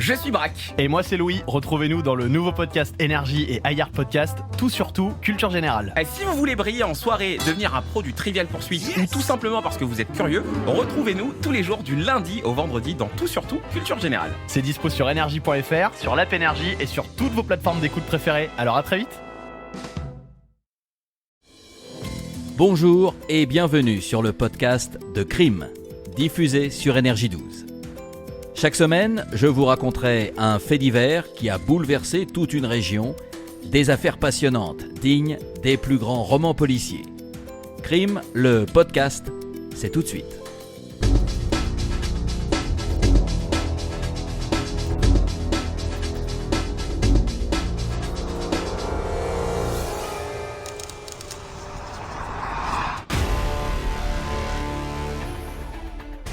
Je suis Braque. Et moi c'est Louis, retrouvez-nous dans le nouveau podcast Énergie et Ailleurs Podcast, tout sur tout, culture générale. Et si vous voulez briller en soirée, devenir un pro du Trivial Poursuite ou tout simplement parce que vous êtes curieux, retrouvez-nous tous les jours du lundi au vendredi dans tout sur tout, culture générale. C'est dispo sur énergie.fr, sur l'app Énergie et sur toutes vos plateformes d'écoute préférées. Alors à très vite. Bonjour et bienvenue sur le podcast de Crime, diffusé sur Énergie 12. Chaque semaine, je vous raconterai un fait divers qui a bouleversé toute une région, des affaires passionnantes, dignes des plus grands romans policiers. Crime, le podcast, c'est tout de suite.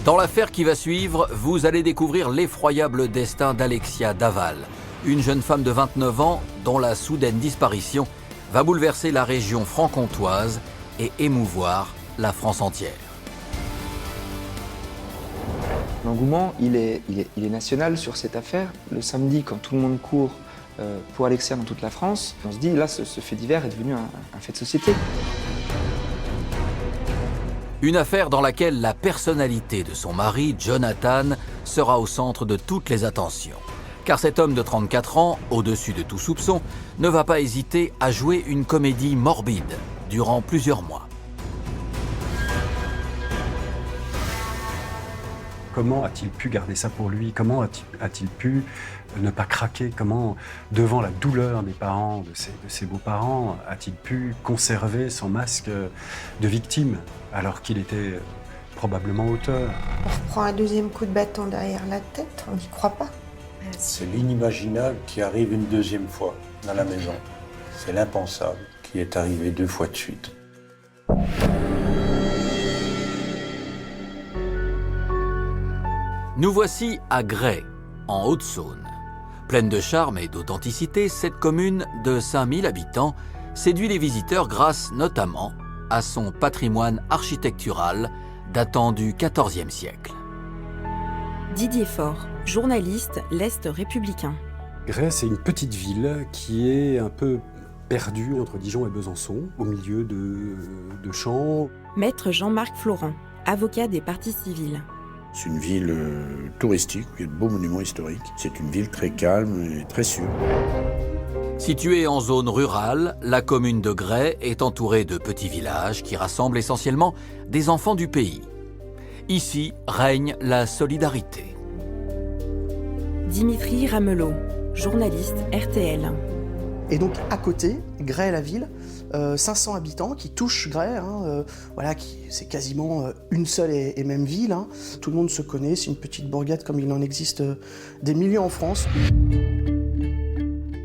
Dans l'affaire qui va suivre, vous allez découvrir l'effroyable destin d'Alexia Daval, une jeune femme de 29 ans dont la soudaine disparition va bouleverser la région franc-comtoise et émouvoir la France entière. L'engouement, il est national sur cette affaire. Le samedi, quand tout le monde court pour Alexia dans toute la France, on se dit, là, ce fait divers est devenu un fait de société. Une affaire dans laquelle la personnalité de son mari, Jonathan, sera au centre de toutes les attentions. Car cet homme de 34 ans, au-dessus de tout soupçon, ne va pas hésiter à jouer une comédie morbide durant plusieurs mois. Comment a-t-il pu garder ça pour lui? Comment a-t-il pu ne pas craquer? Comment, devant la douleur des parents, de ses beaux-parents, a-t-il pu conserver son masque de victime alors qu'il était probablement auteur? On reprend un deuxième coup de bâton derrière la tête, on n'y croit pas. C'est l'inimaginable qui arrive une deuxième fois dans la maison. C'est l'impensable qui est arrivé 2 fois de suite. Nous voici à Gray, en Haute-Saône. Pleine de charme et d'authenticité, cette commune de 5000 habitants séduit les visiteurs grâce notamment à son patrimoine architectural datant du XIVe siècle. Didier Faure, journaliste, l'Est républicain. Gray, c'est une petite ville qui est un peu perdue entre Dijon et Besançon, au milieu de champs. Maître Jean-Marc Florent, avocat des parties civiles. C'est une ville touristique, où il y a de beaux monuments historiques. C'est une ville très calme et très sûre. Située en zone rurale, la commune de Gray est entourée de petits villages qui rassemblent essentiellement des enfants du pays. Ici règne la solidarité. Dimitri Ramelot, journaliste RTL. Et donc à côté, Gray la ville, 500 habitants qui touchent Gray, c'est quasiment une seule et même ville. Tout le monde se connaît, c'est une petite bourgade comme il en existe des milliers en France.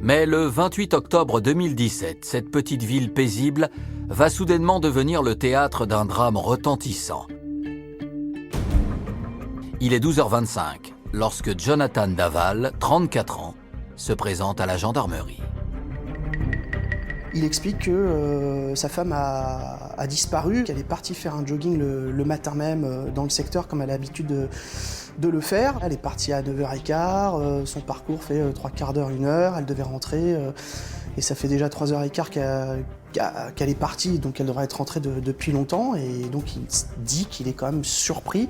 Mais le 28 octobre 2017, cette petite ville paisible va soudainement devenir le théâtre d'un drame retentissant. Il est 12h25 lorsque Jonathan Daval, 34 ans, se présente à la gendarmerie. Il explique que sa femme a disparu, qu'elle est partie faire un jogging le matin même dans le secteur comme elle a l'habitude de le faire. Elle est partie à 9h15, son parcours fait 3 quarts d'heure, 1 heure, elle devait rentrer et ça fait déjà 3h15 qu'elle est partie, donc elle devrait être rentrée depuis longtemps et donc il dit qu'il est quand même surpris.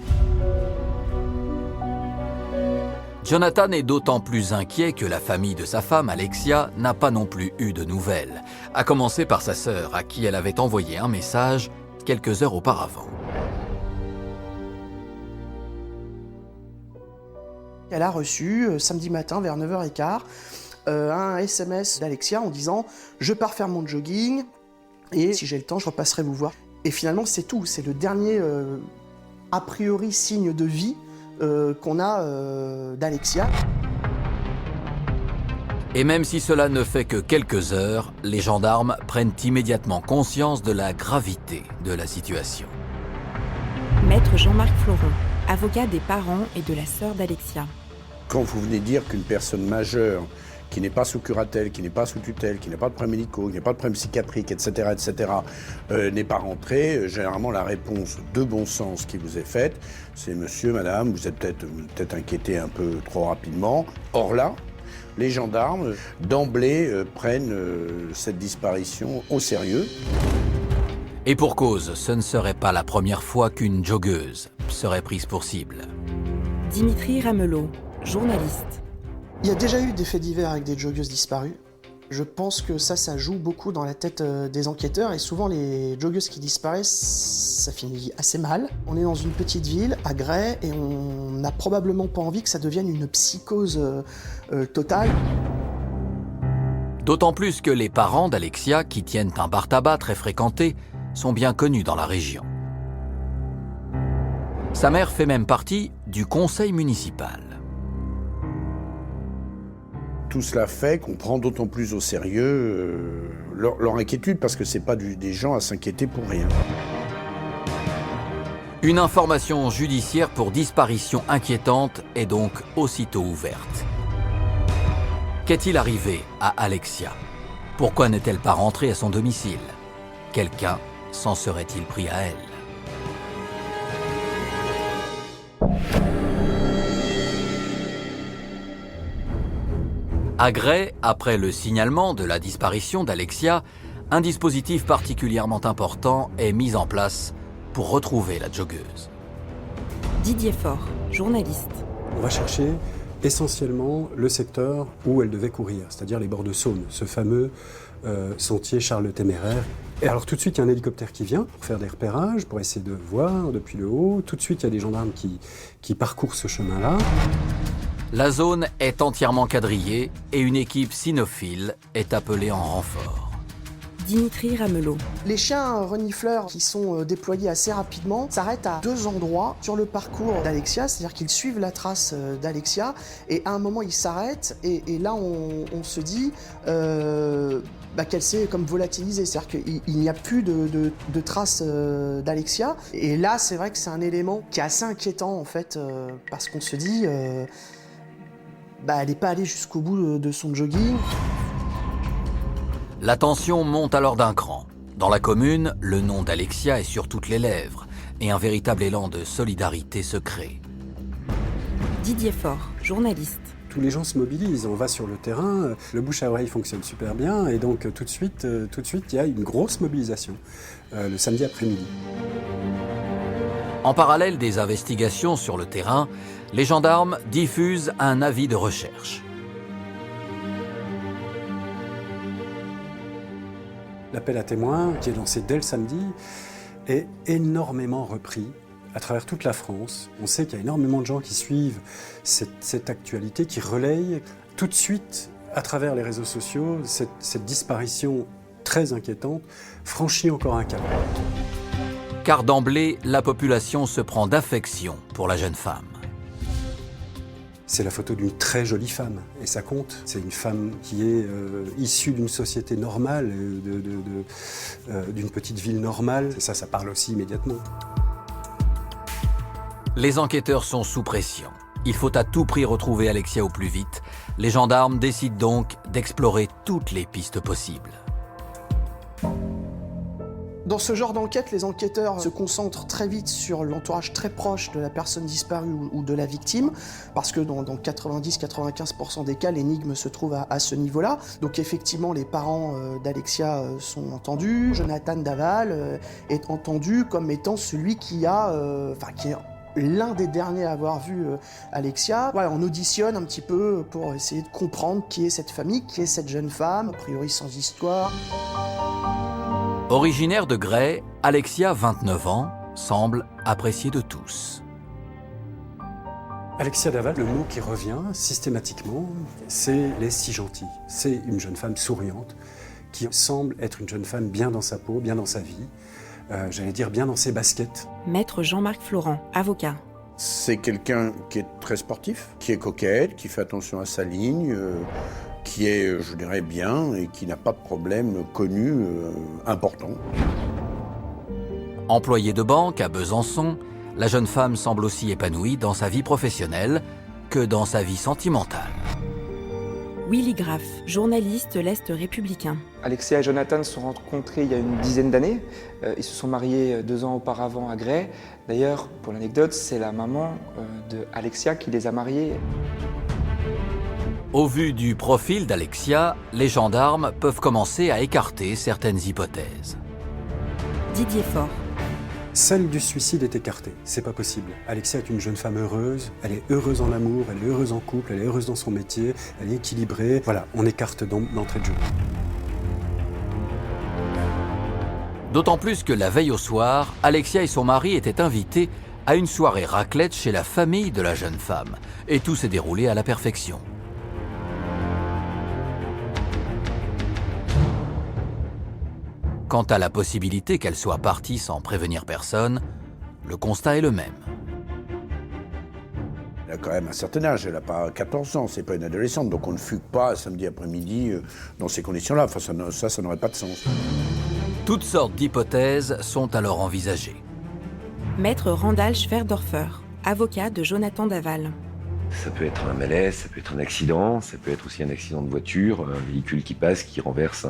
Jonathan est d'autant plus inquiet que la famille de sa femme, Alexia, n'a pas non plus eu de nouvelles, à commencer par sa sœur, à qui elle avait envoyé un message quelques heures auparavant. Elle a reçu, samedi matin, vers 9h15, un SMS d'Alexia en disant « Je pars faire mon jogging et si j'ai le temps, je repasserai vous voir ». Et finalement, c'est tout. C'est le dernier, a priori, signe de vie qu'on a d'Alexia. Et même si cela ne fait que quelques heures, les gendarmes prennent immédiatement conscience de la gravité de la situation. Maître Jean-Marc Florent, avocat des parents et de la sœur d'Alexia. Quand vous venez dire qu'une personne majeure qui n'est pas sous curatelle, qui n'est pas sous tutelle, qui n'a pas de problèmes médicaux, qui n'a pas de problèmes psychiatriques, etc., n'est pas rentré, généralement la réponse de bon sens qui vous est faite, c'est monsieur, madame, vous êtes peut-être inquiété un peu trop rapidement. Or là, les gendarmes, d'emblée, prennent cette disparition au sérieux. Et pour cause, ce ne serait pas la première fois qu'une joggeuse serait prise pour cible. Dimitri Ramelot, journaliste. Il y a déjà eu des faits divers avec des joggeuses disparues. Je pense que ça joue beaucoup dans la tête des enquêteurs et souvent les joggeuses qui disparaissent, ça finit assez mal. On est dans une petite ville, à Gray, et on n'a probablement pas envie que ça devienne une psychose totale. D'autant plus que les parents d'Alexia, qui tiennent un bar-tabac très fréquenté, sont bien connus dans la région. Sa mère fait même partie du conseil municipal. Tout cela fait qu'on prend d'autant plus au sérieux leur inquiétude, parce que c'est pas des gens à s'inquiéter pour rien. Une information judiciaire pour disparition inquiétante est donc aussitôt ouverte. Qu'est-il arrivé à Alexia? Pourquoi n'est-elle pas rentrée à son domicile? Quelqu'un s'en serait-il pris à elle? À Gray, après le signalement de la disparition d'Alexia, un dispositif particulièrement important est mis en place pour retrouver la joggeuse. Didier Faure, journaliste. On va chercher essentiellement le secteur où elle devait courir, c'est-à-dire les bords de Saône, ce fameux sentier Charles le Téméraire. Et alors tout de suite, il y a un hélicoptère qui vient pour faire des repérages, pour essayer de voir depuis le haut. Tout de suite, il y a des gendarmes qui parcourent ce chemin-là. La zone est entièrement quadrillée et une équipe cynophile est appelée en renfort. Dimitri Ramelot. Les chiens renifleurs qui sont déployés assez rapidement s'arrêtent à 2 endroits sur le parcours d'Alexia, c'est-à-dire qu'ils suivent la trace d'Alexia, et à un moment ils s'arrêtent, et là on se dit qu'elle s'est comme volatilisée, c'est-à-dire qu'il n'y a plus de traces d'Alexia, et là c'est vrai que c'est un élément qui est assez inquiétant en fait, parce qu'on se dit elle n'est pas allée jusqu'au bout de son jogging. La tension monte alors d'un cran. Dans la commune, le nom d'Alexia est sur toutes les lèvres et un véritable élan de solidarité se crée. Didier Faure, journaliste. Tous les gens se mobilisent, on va sur le terrain, le bouche à oreille fonctionne super bien, et donc tout de suite, il y a une grosse mobilisation le samedi après-midi. En parallèle des investigations sur le terrain, les gendarmes diffusent un avis de recherche. L'appel à témoins, qui est lancé dès le samedi, est énormément repris à travers toute la France. On sait qu'il y a énormément de gens qui suivent cette actualité, qui relayent tout de suite, à travers les réseaux sociaux, cette disparition très inquiétante franchit encore un cap. Car d'emblée, la population se prend d'affection pour la jeune femme. C'est la photo d'une très jolie femme, et ça compte. C'est une femme qui est issue d'une société normale, d'une petite ville normale. Et ça parle aussi immédiatement. Les enquêteurs sont sous pression. Il faut à tout prix retrouver Alexia au plus vite. Les gendarmes décident donc d'explorer toutes les pistes possibles. Dans ce genre d'enquête, les enquêteurs se concentrent très vite sur l'entourage très proche de la personne disparue ou de la victime, parce que dans 90-95% des cas, l'énigme se trouve à ce niveau-là. Donc effectivement, les parents d'Alexia sont entendus. Jonathan Daval est entendu comme étant celui qui est l'un des derniers à avoir vu Alexia. Voilà, on auditionne un petit peu pour essayer de comprendre qui est cette famille, qui est cette jeune femme, a priori sans histoire. Originaire de Gray, Alexia, 29 ans, semble appréciée de tous. Alexia Daval, le mot qui revient systématiquement, c'est « elle est si gentille ». C'est une jeune femme souriante qui semble être une jeune femme bien dans sa peau, bien dans sa vie, j'allais dire bien dans ses baskets. Maître Jean-Marc Florent, avocat. C'est quelqu'un qui est très sportif, qui est coquette, qui fait attention à sa ligne, qui est, je dirais, bien et qui n'a pas de problème connu important. Employée de banque à Besançon, la jeune femme semble aussi épanouie dans sa vie professionnelle que dans sa vie sentimentale. Willy Graff, journaliste l'Est républicain. Alexia et Jonathan se sont rencontrés il y a une dizaine d'années. Ils se sont mariés 2 ans auparavant à Gray. D'ailleurs, pour l'anecdote, c'est la maman de Alexia qui les a mariés. Au vu du profil d'Alexia, les gendarmes peuvent commencer à écarter certaines hypothèses. Didier Faure. Celle du suicide est écartée, c'est pas possible. Alexia est une jeune femme heureuse, elle est heureuse en amour, elle est heureuse en couple, elle est heureuse dans son métier, elle est équilibrée. Voilà, on écarte d'entrée de jeu. D'autant plus que la veille au soir, Alexia et son mari étaient invités à une soirée raclette chez la famille de la jeune femme. Et tout s'est déroulé à la perfection. Quant à la possibilité qu'elle soit partie sans prévenir personne, le constat est le même. Elle a quand même un certain âge, elle n'a pas 14 ans, c'est pas une adolescente, donc on ne fugue pas samedi après-midi dans ces conditions-là. Enfin, ça n'aurait pas de sens. Toutes sortes d'hypothèses sont alors envisagées. Maître Randall Schwerdorfer, avocat de Jonathan Daval. Ça peut être un malaise, ça peut être un accident, ça peut être aussi un accident de voiture, un véhicule qui passe, qui renverse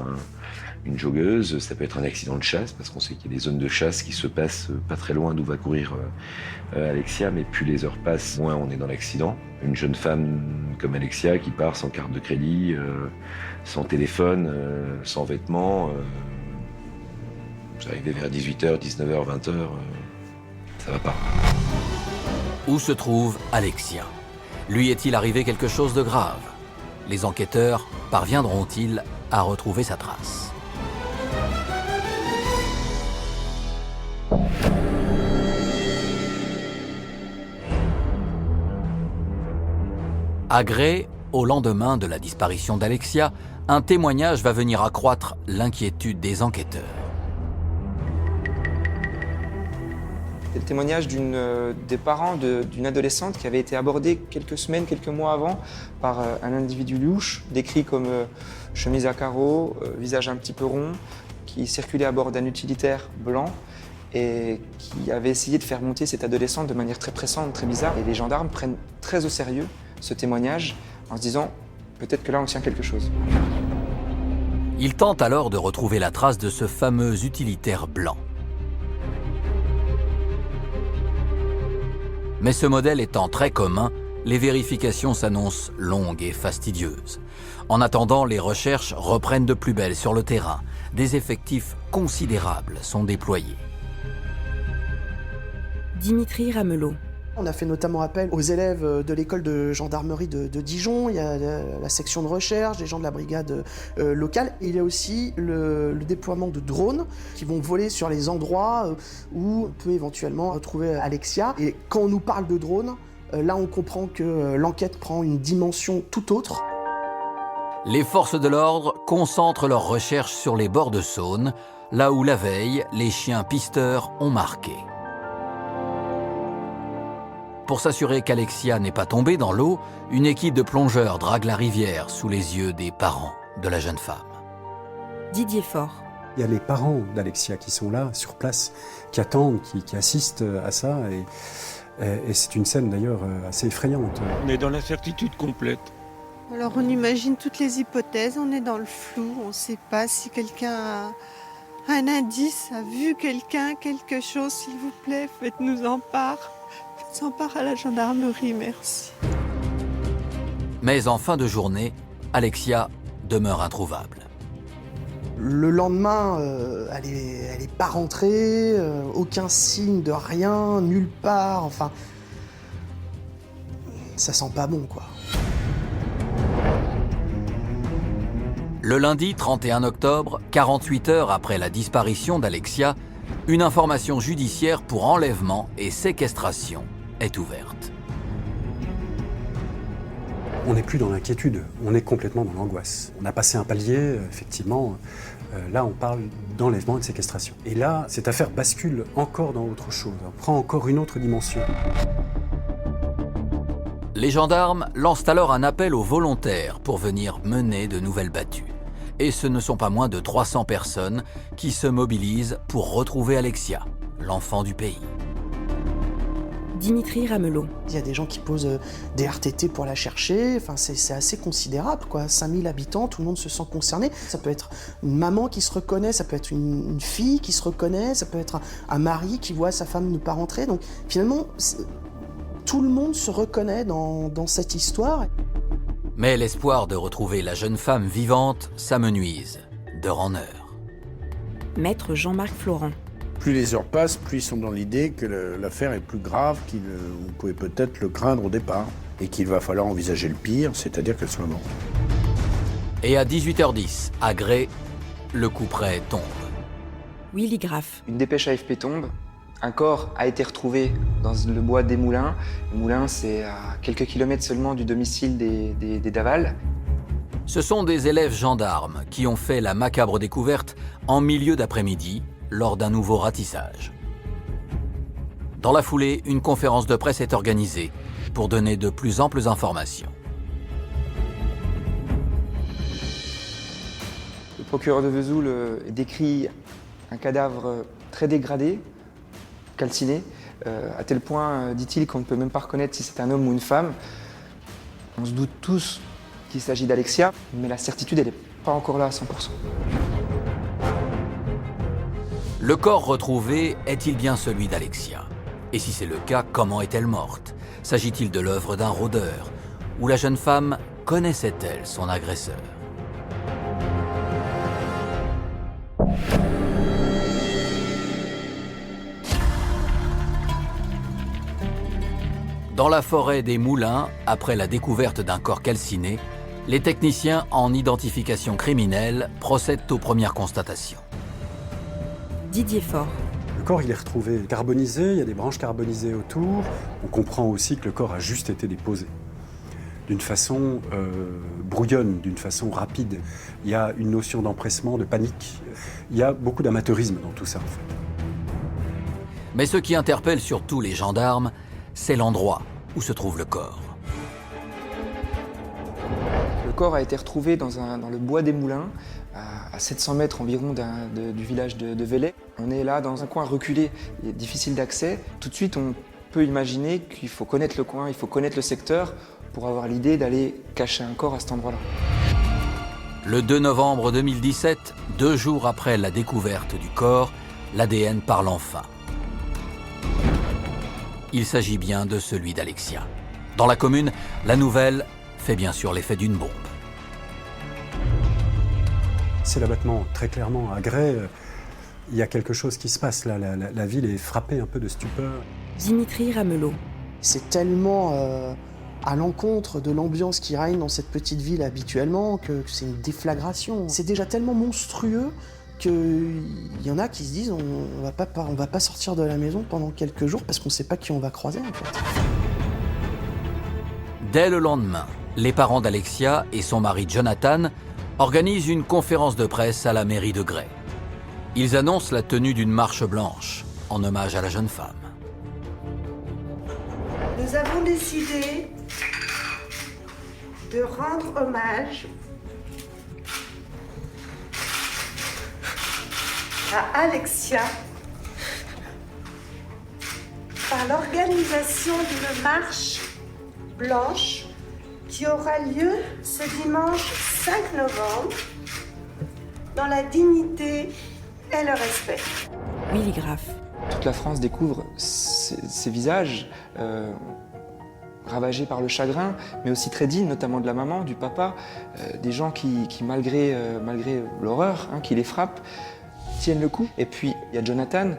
une joggeuse, ça peut être un accident de chasse, parce qu'on sait qu'il y a des zones de chasse qui se passent pas très loin d'où va courir Alexia, mais plus les heures passent, moins on est dans l'accident. Une jeune femme comme Alexia qui part sans carte de crédit, sans téléphone, sans vêtements, vous arrivez vers 18h, 19h, 20h, ça va pas. Où se trouve Alexia? Lui est-il arrivé quelque chose de grave? Les enquêteurs parviendront-ils à retrouver sa trace? À Gray, au lendemain de la disparition d'Alexia, un témoignage va venir accroître l'inquiétude des enquêteurs. C'est le témoignage des parents d'une adolescente qui avait été abordée quelques semaines, quelques mois avant par un individu louche, décrit comme chemise à carreaux, visage un petit peu rond, qui circulait à bord d'un utilitaire blanc et qui avait essayé de faire monter cette adolescente de manière très pressante, très bizarre. Et les gendarmes prennent très au sérieux ce témoignage en se disant peut-être que là on tient quelque chose. Ils tentent alors de retrouver la trace de ce fameux utilitaire blanc. Mais ce modèle étant très commun, les vérifications s'annoncent longues et fastidieuses. En attendant, les recherches reprennent de plus belle sur le terrain. Des effectifs considérables sont déployés. Dimitri Ramelot. On a fait notamment appel aux élèves de l'école de gendarmerie de Dijon, il y a la section de recherche, des gens de la brigade locale. Il y a aussi le déploiement de drones qui vont voler sur les endroits où on peut éventuellement retrouver Alexia. Et quand on nous parle de drones, là on comprend que l'enquête prend une dimension tout autre. Les forces de l'ordre concentrent leurs recherches sur les bords de Saône, là où la veille, les chiens pisteurs ont marqué. Pour s'assurer qu'Alexia n'est pas tombée dans l'eau, une équipe de plongeurs drague la rivière sous les yeux des parents de la jeune femme. Didier Faure. Il y a les parents d'Alexia qui sont là, sur place, qui attendent, qui assistent à ça. Et c'est une scène d'ailleurs assez effrayante. On est dans l'incertitude complète. Alors on imagine toutes les hypothèses, on est dans le flou, on ne sait pas si quelqu'un a un indice, a vu quelqu'un, quelque chose, s'il vous plaît, faites-nous en part. Faites-en part à la gendarmerie, merci. Mais en fin de journée, Alexia demeure introuvable. Le lendemain, elle est pas rentrée, aucun signe de rien, nulle part, enfin... Ça sent pas bon, quoi. Le lundi 31 octobre, 48 heures après la disparition d'Alexia, une information judiciaire pour enlèvement et séquestration est ouverte. On n'est plus dans l'inquiétude, on est complètement dans l'angoisse. On a passé un palier, effectivement, là on parle d'enlèvement et de séquestration. Et là, cette affaire bascule encore dans autre chose, prend encore une autre dimension. Les gendarmes lancent alors un appel aux volontaires pour venir mener de nouvelles battues. Et ce ne sont pas moins de 300 personnes qui se mobilisent pour retrouver Alexia, l'enfant du pays. Dimitri Ramelot. Il y a des gens qui posent des RTT pour la chercher, enfin, c'est assez considérable, quoi. 5000 habitants, tout le monde se sent concerné. Ça peut être une maman qui se reconnaît, ça peut être une fille qui se reconnaît, ça peut être un mari qui voit sa femme ne pas rentrer. Donc finalement, tout le monde se reconnaît dans cette histoire. Mais l'espoir de retrouver la jeune femme vivante s'amenuise, d'heure en heure. Maître Jean-Marc Florent. Plus les heures passent, plus ils sont dans l'idée que l'affaire est plus grave qu'on pouvait peut-être le craindre au départ. Et qu'il va falloir envisager le pire, c'est-à-dire qu'elle soit morte. Et à 18h10, à Grès, le couperet tombe. Willy Graff. Une dépêche AFP tombe. Un corps a été retrouvé dans le bois des Moulins. Les Moulins, c'est à quelques kilomètres seulement du domicile des Daval. Ce sont des élèves gendarmes qui ont fait la macabre découverte en milieu d'après-midi lors d'un nouveau ratissage. Dans la foulée, une conférence de presse est organisée pour donner de plus amples informations. Le procureur de Vesoul décrit un cadavre très dégradé, calciné, à tel point, dit-il, qu'on ne peut même pas reconnaître si c'est un homme ou une femme. On se doute tous qu'il s'agit d'Alexia, mais la certitude, elle n'est pas encore là à 100%. Le corps retrouvé est-il bien celui d'Alexia? Et si c'est le cas, comment est-elle morte? S'agit-il de l'œuvre d'un rôdeur? Ou la jeune femme connaissait-elle son agresseur? Dans la forêt des Moulins, après la découverte d'un corps calciné, les techniciens en identification criminelle procèdent aux premières constatations. Didier Faure. Le corps, il est retrouvé carbonisé, il y a des branches carbonisées autour. On comprend aussi que le corps a juste été déposé d'une façon brouillonne, d'une façon rapide. Il y a une notion d'empressement, de panique. Il y a beaucoup d'amateurisme dans tout ça, en fait. Mais ce qui interpelle surtout les gendarmes, c'est l'endroit où se trouve le corps. Le corps a été retrouvé dans le bois des Moulins, à 700 mètres environ du village de Velay. On est là dans un coin reculé, difficile d'accès. Tout de suite, on peut imaginer qu'il faut connaître le coin, il faut connaître le secteur pour avoir l'idée d'aller cacher un corps à cet endroit-là. Le 2 novembre 2017, 2 jours après la découverte du corps, l'ADN parle enfin. Il s'agit bien de celui d'Alexia. Dans la commune, la nouvelle fait bien sûr l'effet d'une bombe. C'est l'abattement, très clairement. À Grès, il y a quelque chose qui se passe là. La ville est frappée un peu de stupeur. Dimitri Ramelot. C'est tellement à l'encontre de l'ambiance qui règne dans cette petite ville habituellement que c'est une déflagration. C'est déjà tellement monstrueux qu'il y en a qui se disent on va pas sortir de la maison pendant quelques jours parce qu'on ne sait pas qui on va croiser en fait. Dès le lendemain, les parents d'Alexia et son mari Jonathan organisent une conférence de presse à la mairie de Grès. Ils annoncent la tenue d'une marche blanche en hommage à la jeune femme. Nous avons décidé de rendre hommage à Alexia par l'organisation d'une marche blanche qui aura lieu ce dimanche 5 novembre dans la dignité et le respect. Willy Graff. Toute la France découvre ces visages ravagés par le chagrin, mais aussi très dignes, notamment de la maman, du papa, des gens qui malgré l'horreur qui les frappe, tiennent le coup. Et puis il y a Jonathan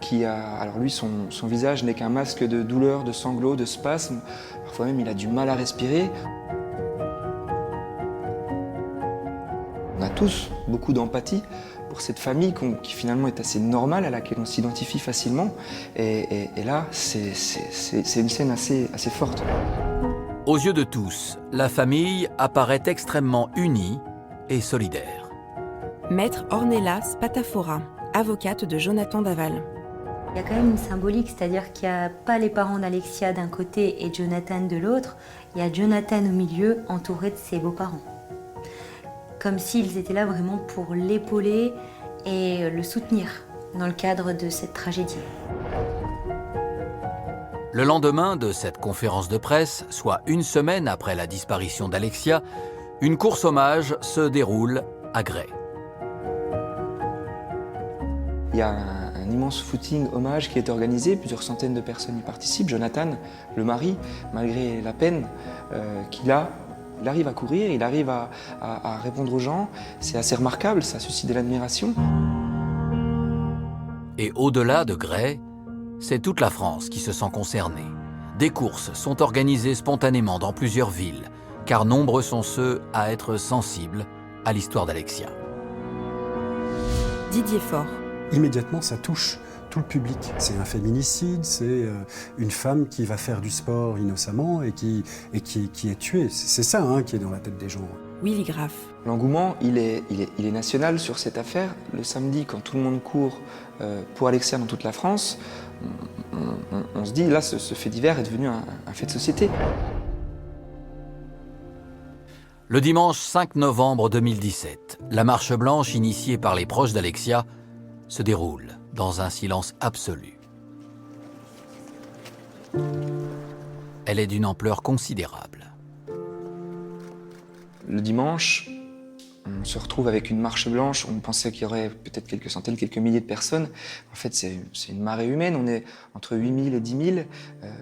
qui a, alors lui son visage n'est qu'un masque de douleur, de sanglots, de spasmes, parfois même il a du mal à respirer. On a tous beaucoup d'empathie pour cette famille qui finalement est assez normale, à laquelle on s'identifie facilement. Et là, c'est une scène assez forte. Aux yeux de tous, la famille apparaît extrêmement unie et solidaire. Maître Ornella Spatafora, avocate de Jonathan Daval. Il y a quand même une symbolique, c'est-à-dire qu'il n'y a pas les parents d'Alexia d'un côté et Jonathan de l'autre. Il y a Jonathan au milieu, entouré de ses beaux-parents. Comme s'ils étaient là vraiment pour l'épauler et le soutenir dans le cadre de cette tragédie. Le lendemain de cette conférence de presse, soit une semaine après la disparition d'Alexia, une course hommage se déroule à Gray. Il y a un immense footing hommage qui est organisé, plusieurs centaines de personnes y participent. Jonathan, le mari, malgré la peine qu'il a, il arrive à courir, il arrive à répondre aux gens. C'est assez remarquable, ça suscite de l'admiration. Et au-delà de Gray, c'est toute la France qui se sent concernée. Des courses sont organisées spontanément dans plusieurs villes, car nombreux sont ceux à être sensibles à l'histoire d'Alexia. Didier Faure. Immédiatement, ça touche tout le public. C'est un féminicide, c'est une femme qui va faire du sport innocemment et qui est tuée. C'est ça qui est dans la tête des gens. Willy Graff. L'engouement, il est national sur cette affaire. Le samedi, quand tout le monde court pour Alexia dans toute la France, on se dit, là, ce fait divers est devenu un fait de société. Le dimanche 5 novembre 2017, la marche blanche initiée par les proches d'Alexia se déroule dans un silence absolu. Elle est d'une ampleur considérable. Le dimanche, on se retrouve avec une marche blanche. On pensait qu'il y aurait peut-être quelques centaines, quelques milliers de personnes. En fait, c'est une marée humaine. On est entre 8 000 et 10 000.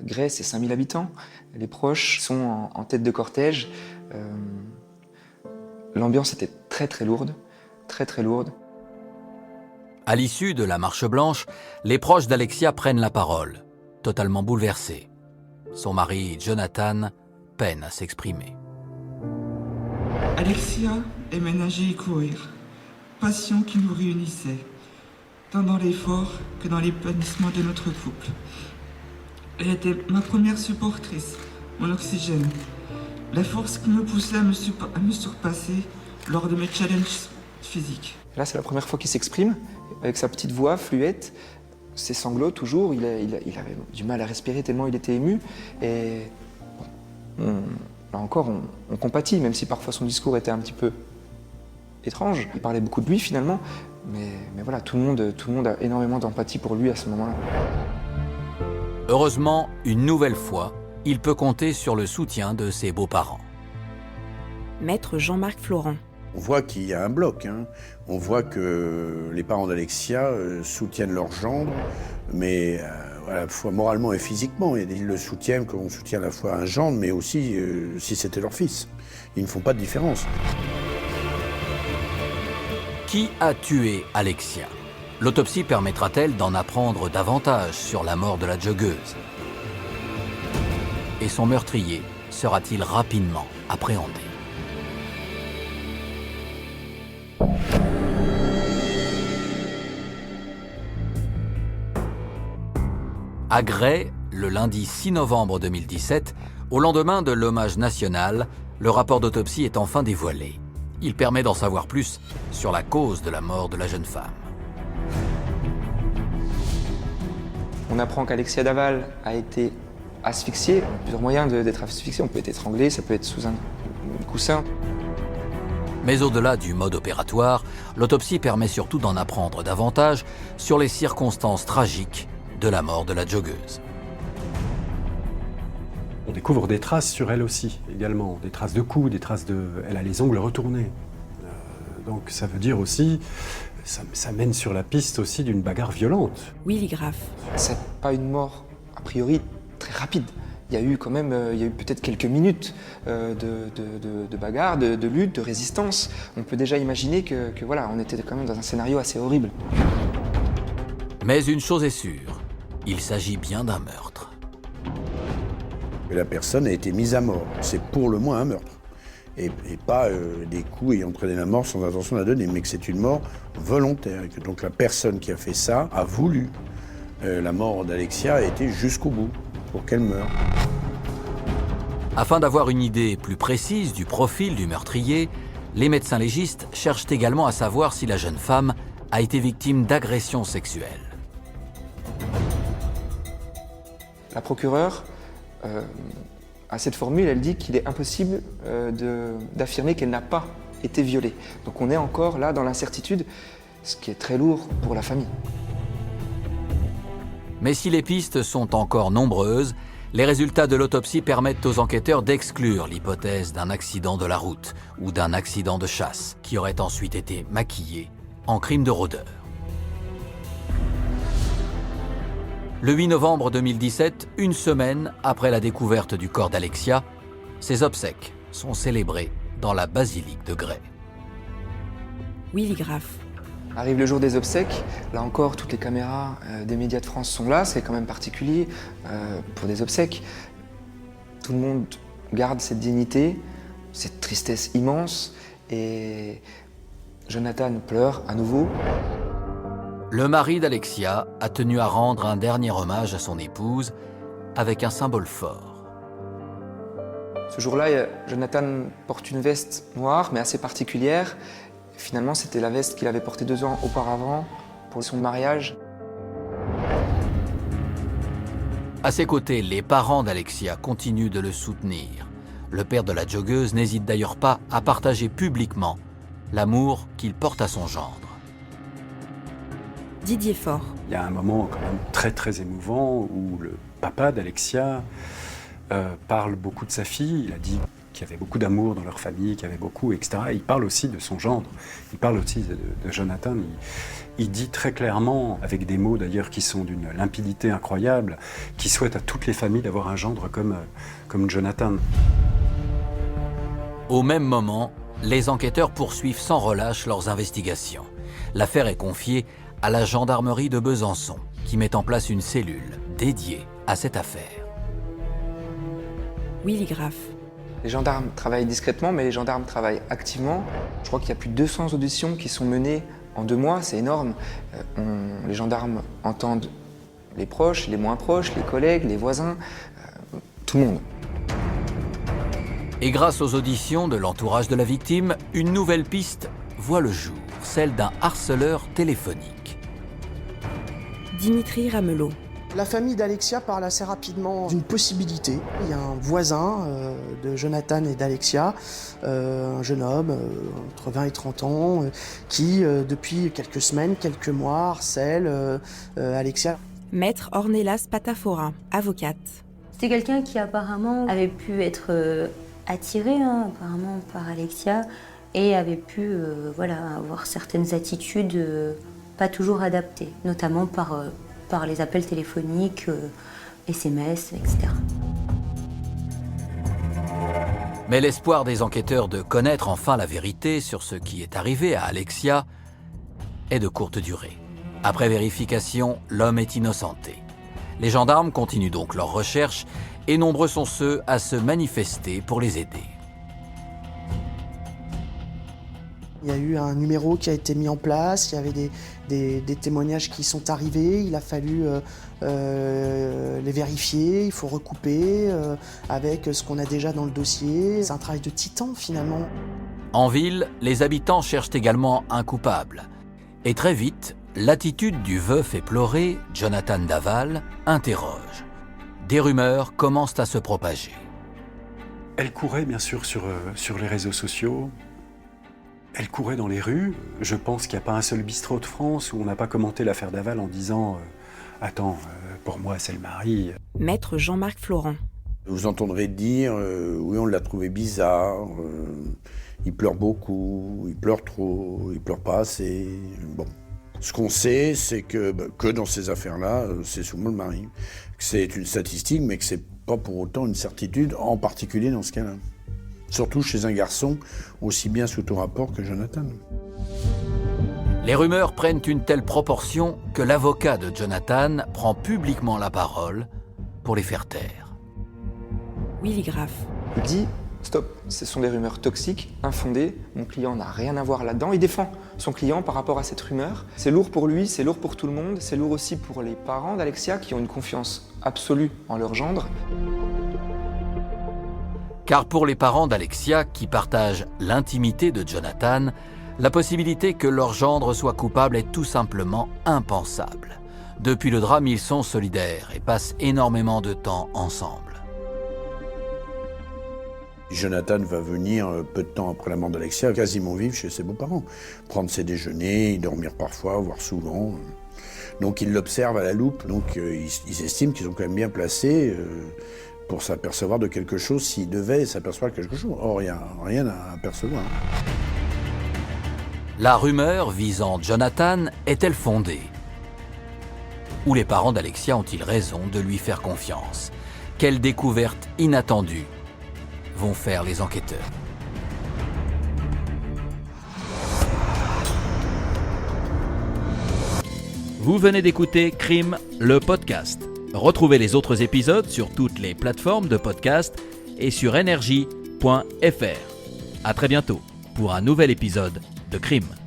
Gray, c'est 5 000 habitants. Les proches sont en tête de cortège. L'ambiance était très très lourde, très très lourde. À l'issue de la marche blanche, les proches d'Alexia prennent la parole, totalement bouleversés. Son mari, Jonathan, peine à s'exprimer. Alexia aimait nager et courir, passion qui nous réunissait, tant dans l'effort que dans l'épanouissement de notre couple. Elle était ma première supportrice, mon oxygène, la force qui me poussait à me surpasser lors de mes challenges physiques. Là, c'est la première fois qu'il s'exprime, avec sa petite voix fluette, ses sanglots toujours. Il avait du mal à respirer tellement il était ému. Et là encore, on compatit, même si parfois son discours était un petit peu étrange. Il parlait beaucoup de lui finalement, mais voilà, tout le monde a énormément d'empathie pour lui à ce moment-là. Heureusement, une nouvelle fois, il peut compter sur le soutien de ses beaux-parents. Maître Jean-Marc Florent. On voit qu'il y a un bloc. On voit que les parents d'Alexia soutiennent leur gendre, mais à la fois moralement et physiquement. Ils le soutiennent comme on soutient à la fois un gendre, mais aussi si c'était leur fils. Ils ne font pas de différence. Qui a tué Alexia? L'autopsie permettra-t-elle d'en apprendre davantage sur la mort de la joggeuse? Et son meurtrier sera-t-il rapidement appréhendé? À Gray, le lundi 6 novembre 2017, au lendemain de l'hommage national, le rapport d'autopsie est enfin dévoilé. Il permet d'en savoir plus sur la cause de la mort de la jeune femme. On apprend qu'Alexia Daval a été asphyxiée. Il y a plusieurs moyens d'être asphyxié. On peut être étranglé, ça peut être sous un coussin. Mais au-delà du mode opératoire, l'autopsie permet surtout d'en apprendre davantage sur les circonstances tragiques de la mort de la joggeuse. On découvre des traces sur elle aussi, également. Des traces de coups, des traces de... Elle a les ongles retournés. Donc ça veut dire aussi... Ça mène sur la piste aussi d'une bagarre violente. Willy Graff. C'est pas une mort, a priori, très rapide. Il y a eu quand même, peut-être quelques minutes de bagarre, de lutte, de résistance. On peut déjà imaginer que voilà, on était quand même dans un scénario assez horrible. Mais une chose est sûre, il s'agit bien d'un meurtre. Et la personne a été mise à mort. C'est pour le moins un meurtre. Et pas des coups ayant entraîné la mort sans intention de la donner, mais que c'est une mort volontaire. Et que donc la personne qui a fait ça a voulu. La mort d'Alexia a été jusqu'au bout pour qu'elle meure. Afin d'avoir une idée plus précise du profil du meurtrier, les médecins légistes cherchent également à savoir si la jeune femme a été victime d'agressions sexuelles. La procureure a cette formule, elle dit qu'il est impossible d'affirmer qu'elle n'a pas été violée. Donc on est encore là dans l'incertitude, ce qui est très lourd pour la famille. Mais si les pistes sont encore nombreuses, les résultats de l'autopsie permettent aux enquêteurs d'exclure l'hypothèse d'un accident de la route ou d'un accident de chasse qui aurait ensuite été maquillé en crime de rôdeur. Le 8 novembre 2017, une semaine après la découverte du corps d'Alexia, ses obsèques sont célébrées dans la basilique de Grès. Willy Graff. Arrive le jour des obsèques, là encore toutes les caméras des médias de France sont là, c'est quand même particulier pour des obsèques. Tout le monde garde cette dignité, cette tristesse immense et Jonathan pleure à nouveau. Le mari d'Alexia a tenu à rendre un dernier hommage à son épouse avec un symbole fort. Ce jour-là, Jonathan porte une veste noire mais assez particulière. Finalement, c'était la veste qu'il avait portée 2 ans auparavant pour son mariage. À ses côtés, les parents d'Alexia continuent de le soutenir. Le père de la joggeuse n'hésite d'ailleurs pas à partager publiquement l'amour qu'il porte à son gendre. Didier Faure. Il y a un moment quand même très très émouvant où le papa d'Alexia parle beaucoup de sa fille. Il a dit qu'il y avait beaucoup d'amour dans leur famille, qu'il y avait beaucoup, etc. Il parle aussi de son gendre, il parle aussi de Jonathan. Il dit très clairement, avec des mots d'ailleurs qui sont d'une limpidité incroyable, qu'il souhaite à toutes les familles d'avoir un gendre comme Jonathan. Au même moment, les enquêteurs poursuivent sans relâche leurs investigations. L'affaire est confiée à la gendarmerie de Besançon, qui met en place une cellule dédiée à cette affaire. Willy Graff. Les gendarmes travaillent discrètement, mais les gendarmes travaillent activement. Je crois qu'il y a plus de 200 auditions qui sont menées en 2 mois, c'est énorme. Les gendarmes entendent les proches, les moins proches, les collègues, les voisins, tout le monde. Et grâce aux auditions de l'entourage de la victime, une nouvelle piste voit le jour, celle d'un harceleur téléphonique. Dimitri Ramelot. La famille d'Alexia parle assez rapidement d'une possibilité. Il y a un voisin de Jonathan et d'Alexia, un jeune homme entre 20 et 30 ans, qui depuis quelques semaines, quelques mois, harcèle Alexia. Maître Ornelas Patafora, avocate. C'était quelqu'un qui apparemment avait pu être attiré apparemment par Alexia et avait pu avoir certaines attitudes pas toujours adaptées, notamment par les appels téléphoniques, SMS, etc. Mais l'espoir des enquêteurs de connaître enfin la vérité sur ce qui est arrivé à Alexia est de courte durée. Après vérification, l'homme est innocenté. Les gendarmes continuent donc leurs recherches et nombreux sont ceux à se manifester pour les aider. Il y a eu un numéro qui a été mis en place, il y avait des témoignages qui sont arrivés, il a fallu les vérifier, il faut recouper avec ce qu'on a déjà dans le dossier. C'est un travail de titan finalement. En ville, les habitants cherchent également un coupable. Et très vite, l'attitude du veuf éploré, Jonathan Daval, interroge. Des rumeurs commencent à se propager. Elle courait bien sûr sur les réseaux sociaux. Elle courait dans les rues. Je pense qu'il n'y a pas un seul bistrot de France où on n'a pas commenté l'affaire Daval en disant « Attends, pour moi, c'est le mari. » Maître Jean-Marc Florent. Vous entendrez dire oui, on l'a trouvé bizarre, il pleure beaucoup, il pleure trop, il pleure pas assez. Bon. Ce qu'on sait, c'est que dans ces affaires-là, c'est souvent le mari. Que c'est une statistique, mais que c'est pas pour autant une certitude, en particulier dans ce cas-là. Surtout chez un garçon aussi bien sous tout rapport que Jonathan. Les rumeurs prennent une telle proportion que l'avocat de Jonathan prend publiquement la parole pour les faire taire. Willy Graff. Il dit « Stop, ce sont des rumeurs toxiques, infondées, mon client n'a rien à voir là-dedans ». Il défend son client par rapport à cette rumeur. C'est lourd pour lui, c'est lourd pour tout le monde, c'est lourd aussi pour les parents d'Alexia qui ont une confiance absolue en leur gendre. Car pour les parents d'Alexia, qui partagent l'intimité de Jonathan, la possibilité que leur gendre soit coupable est tout simplement impensable. Depuis le drame, ils sont solidaires et passent énormément de temps ensemble. Jonathan va venir peu de temps après la mort d'Alexia, quasiment vivre chez ses beaux-parents. Prendre ses déjeuners, y dormir parfois, voire souvent. Donc ils l'observent à la loupe, donc ils estiment qu'ils sont quand même bien placés pour s'apercevoir de quelque chose s'ils devaient s'apercevoir de quelque chose. Or, il n'y a rien à apercevoir. La rumeur visant Jonathan est-elle fondée? Ou les parents d'Alexia ont-ils raison de lui faire confiance? Quelles découvertes inattendues vont faire les enquêteurs? Vous venez d'écouter Crime, le podcast. Retrouvez les autres épisodes sur toutes les plateformes de podcast et sur energie.fr. À très bientôt pour un nouvel épisode de Crime.